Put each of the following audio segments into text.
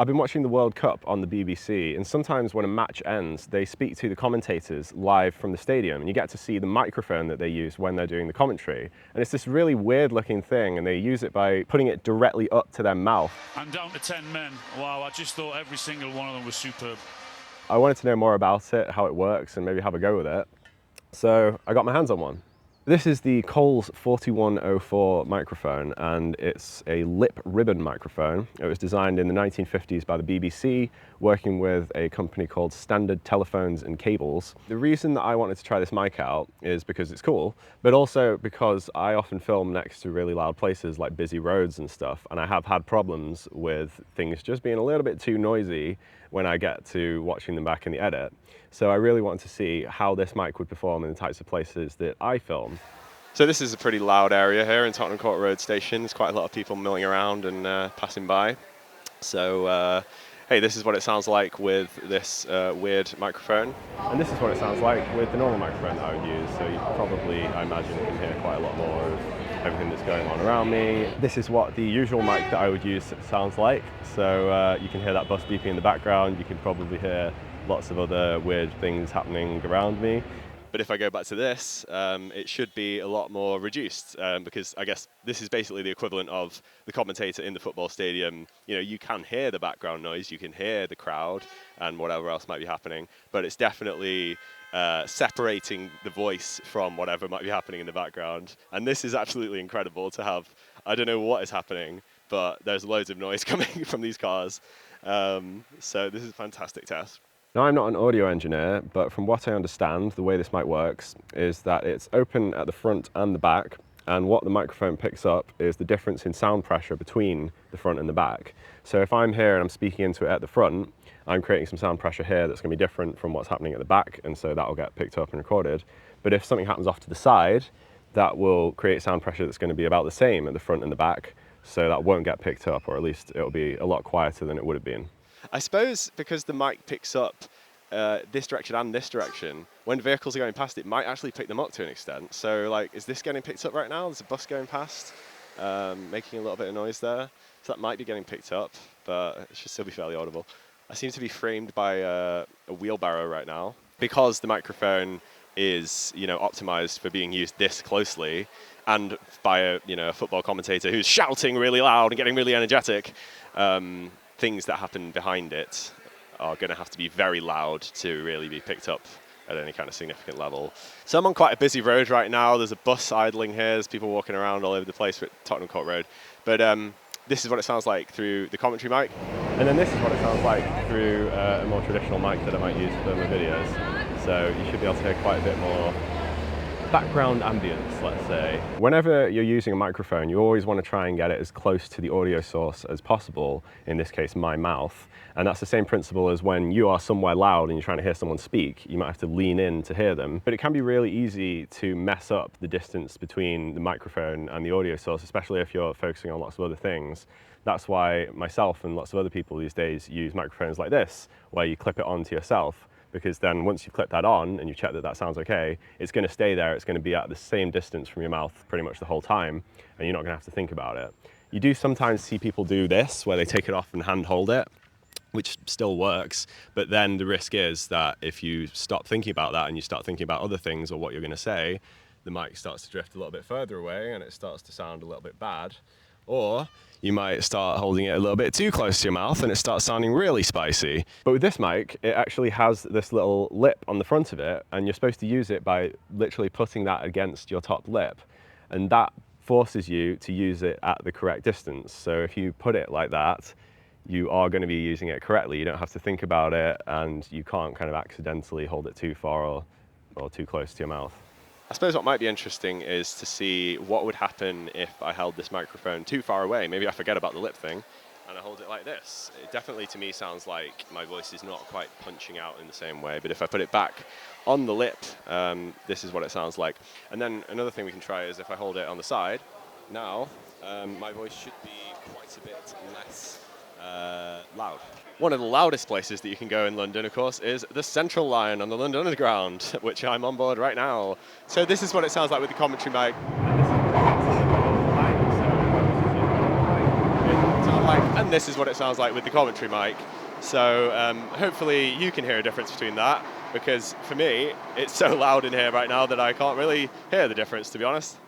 I've been watching the World Cup on the BBC, and sometimes when a match ends, they speak to the commentators live from the stadium, and you get to see the microphone that they use when they're doing the commentary. And it's this really weird looking thing, and they use it by putting it directly up to their mouth. And down to 10 men. Wow, I just thought every single one of them was superb. I wanted to know more about it, how it works, and maybe have a go with it. So I got my hands on one. This is the Coles 4104 microphone, and it's a lip ribbon microphone. It was designed in the 1950s by the BBC, working with a company called Standard Telephones and Cables. The reason that I wanted to try this mic out is because it's cool, but also because I often film next to really loud places like busy roads and stuff, and I have had problems with things just being a little bit too noisy when I get to watching them back in the edit. So I really wanted to see how this mic would perform in the types of places that I film. So this is a pretty loud area here in Tottenham Court Road Station. There's quite a lot of people milling around and passing by. So hey, this is what it sounds like with this weird microphone. And this is what it sounds like with the normal microphone that I would use. So you probably, I imagine, you can hear quite a lot more of everything that's going on around me. This is what the usual mic that I would use sounds like. So you can hear that bus beeping in the background. You can probably hear lots of other weird things happening around me. But if I go back to this, it should be a lot more reduced because I guess this is basically the equivalent of the commentator in the football stadium. You know, you can hear the background noise, you can hear the crowd and whatever else might be happening, but it's definitely separating the voice from whatever might be happening in the background. And this is absolutely incredible to have. I don't know what is happening, but there's loads of noise coming from these cars. So this is a fantastic test. Now, I'm not an audio engineer, but from what I understand, the way this mic works is that it's open at the front and the back, and what the microphone picks up is the difference in sound pressure between the front and the back. So if I'm here and I'm speaking into it at the front, I'm creating some sound pressure here that's going to be different from what's happening at the back, and so that will get picked up and recorded. But if something happens off to the side, that will create sound pressure that's going to be about the same at the front and the back, so that won't get picked up, or at least it'll be a lot quieter than it would have been. I suppose because the mic picks up this direction and this direction, when vehicles are going past, it might actually pick them up to an extent. So, like, is this getting picked up right now? There's a bus going past, making a little bit of noise there. So that might be getting picked up, but it should still be fairly audible. I seem to be framed by a wheelbarrow right now. Because the microphone is, you know, optimized for being used this closely, and by a football commentator who's shouting really loud and getting really energetic, things that happen behind it are going to have to be very loud to really be picked up at any kind of significant level. So I'm on quite a busy road right now. There's a bus idling here. There's people walking around all over the place at Tottenham Court Road. But this is what it sounds like through the commentary mic. And then this is what it sounds like through a more traditional mic that I might use for my videos. So you should be able to hear quite a bit more background ambience, let's say. Whenever you're using a microphone, you always want to try and get it as close to the audio source as possible, in this case my mouth. And that's the same principle as when you are somewhere loud and you're trying to hear someone speak, you might have to lean in to hear them. But it can be really easy to mess up the distance between the microphone and the audio source, especially if you're focusing on lots of other things. That's why myself and lots of other people these days use microphones like this, where you clip it onto yourself. Because then once you clip that on and you check that that sounds okay, it's going to stay there. It's going to be at the same distance from your mouth pretty much the whole time, and you're not going to have to think about it. You do sometimes see people do this, where they take it off and hand hold it, which still works, but then the risk is that if you stop thinking about that and you start thinking about other things or what you're going to say, the mic starts to drift a little bit further away and it starts to sound a little bit bad. Or you might start holding it a little bit too close to your mouth and it starts sounding really spicy. But with this mic, it actually has this little lip on the front of it, and you're supposed to use it by literally putting that against your top lip. And that forces you to use it at the correct distance. So if you put it like that, you are going to be using it correctly. You don't have to think about it, and you can't kind of accidentally hold it too far or too close to your mouth. I suppose what might be interesting is to see what would happen if I held this microphone too far away. Maybe I forget about the lip thing and I hold it like this. It definitely to me sounds like my voice is not quite punching out in the same way, but if I put it back on the lip, this is what it sounds like. And then another thing we can try is if I hold it on the side, now my voice should be quite a bit less loud. One of the loudest places that you can go in London, of course, is the Central Line on the London Underground, which I'm on board right now. So this is what it sounds like with the commentary mic. It sounds like and this is what it sounds like with the commentary mic. So hopefully you can hear a difference between that, because for me, it's so loud in here right now that I can't really hear the difference, to be honest.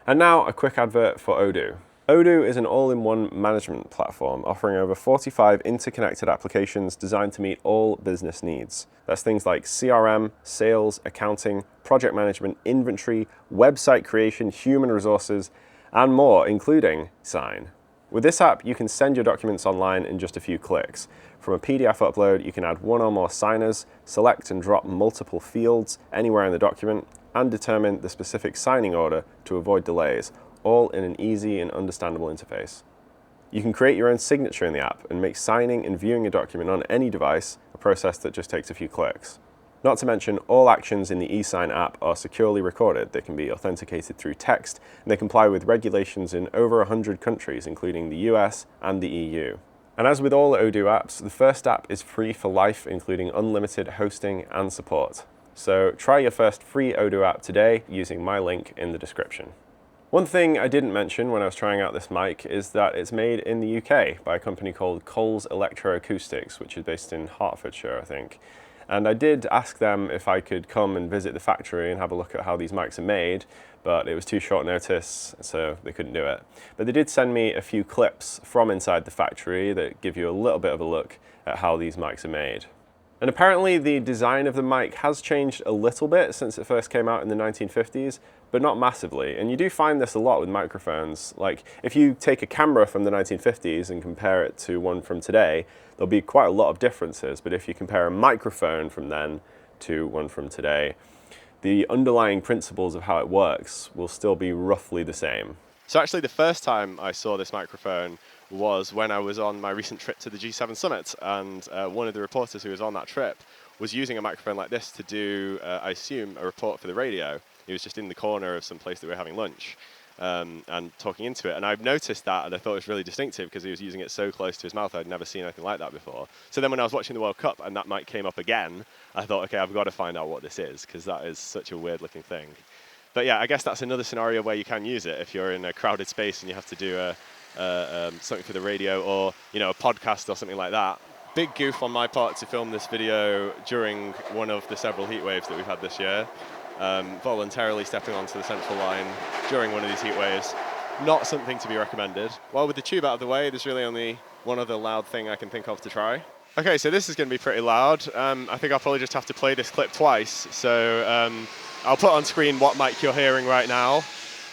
And now a quick advert for Odoo. Odoo is an all-in-one management platform offering over 45 interconnected applications designed to meet all business needs. That's things like CRM, sales, accounting, project management, inventory, website creation, human resources, and more, including Sign. With this app, you can send your documents online in just a few clicks. From a PDF upload, you can add one or more signers, select and drop multiple fields anywhere in the document, and determine the specific signing order to avoid delays, all in an easy and understandable interface. You can create your own signature in the app and make signing and viewing a document on any device a process that just takes a few clicks. Not to mention, all actions in the eSign app are securely recorded. They can be authenticated through text, and they comply with regulations in over 100 countries, including the US and the EU. And as with all Odoo apps, the first app is free for life, including unlimited hosting and support. So try your first free Odoo app today using my link in the description. One thing I didn't mention when I was trying out this mic is that it's made in the UK by a company called Coles Electroacoustics, which is based in Hertfordshire, I think. And I did ask them if I could come and visit the factory and have a look at how these mics are made, but it was too short notice, so they couldn't do it. But they did send me a few clips from inside the factory that give you a little bit of a look at how these mics are made. And apparently the design of the mic has changed a little bit since it first came out in the 1950s, but not massively. And you do find this a lot with microphones. Like, if you take a camera from the 1950s and compare it to one from today, there'll be quite a lot of differences. But if you compare a microphone from then to one from today, the underlying principles of how it works will still be roughly the same. So actually the first time I saw this microphone was when I was on my recent trip to the G7 Summit, and one of the reporters who was on that trip was using a microphone like this to do, I assume, a report for the radio. He was just in the corner of some place that we were having lunch and talking into it. And I've noticed that, and I thought it was really distinctive because he was using it so close to his mouth. I'd never seen anything like that before. So then when I was watching the World Cup and that mic came up again, I thought, okay, I've got to find out what this is, because that is such a weird looking thing. But yeah, I guess that's another scenario where you can use it if you're in a crowded space and you have to do something for the radio, or a podcast or something like that. Big goof on my part to film this video during one of the several heat waves that we've had this year. Voluntarily stepping onto the central line during one of these heat waves. Not something to be recommended. Well, with the tube out of the way, there's really only one other loud thing I can think of to try. Okay, so this is going to be pretty loud. I think I'll probably just have to play this clip twice. So I'll put on screen what mic you're hearing right now.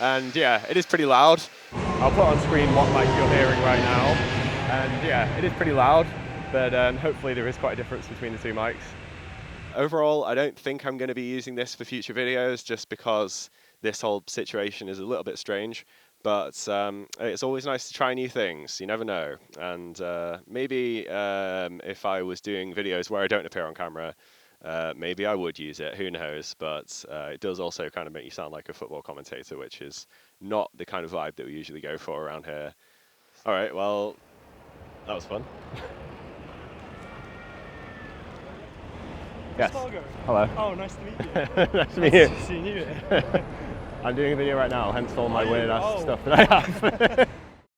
And yeah, it is pretty loud. I'll put on screen what mic you're hearing right now. And yeah, it is pretty loud, but hopefully there is quite a difference between the two mics. Overall, I don't think I'm going to be using this for future videos, just because this whole situation is a little bit strange. But it's always nice to try new things. You never know. And maybe if I was doing videos where I don't appear on camera, maybe I would use it. Who knows? But it does also kind of make you sound like a football commentator, which is not the kind of vibe that we usually go for around here. All right, well, that was fun. Yes. Hello. Oh, nice to meet you. Nice to meet you. Seeing you. I'm doing a video right now, hence all my weird ass stuff that I have.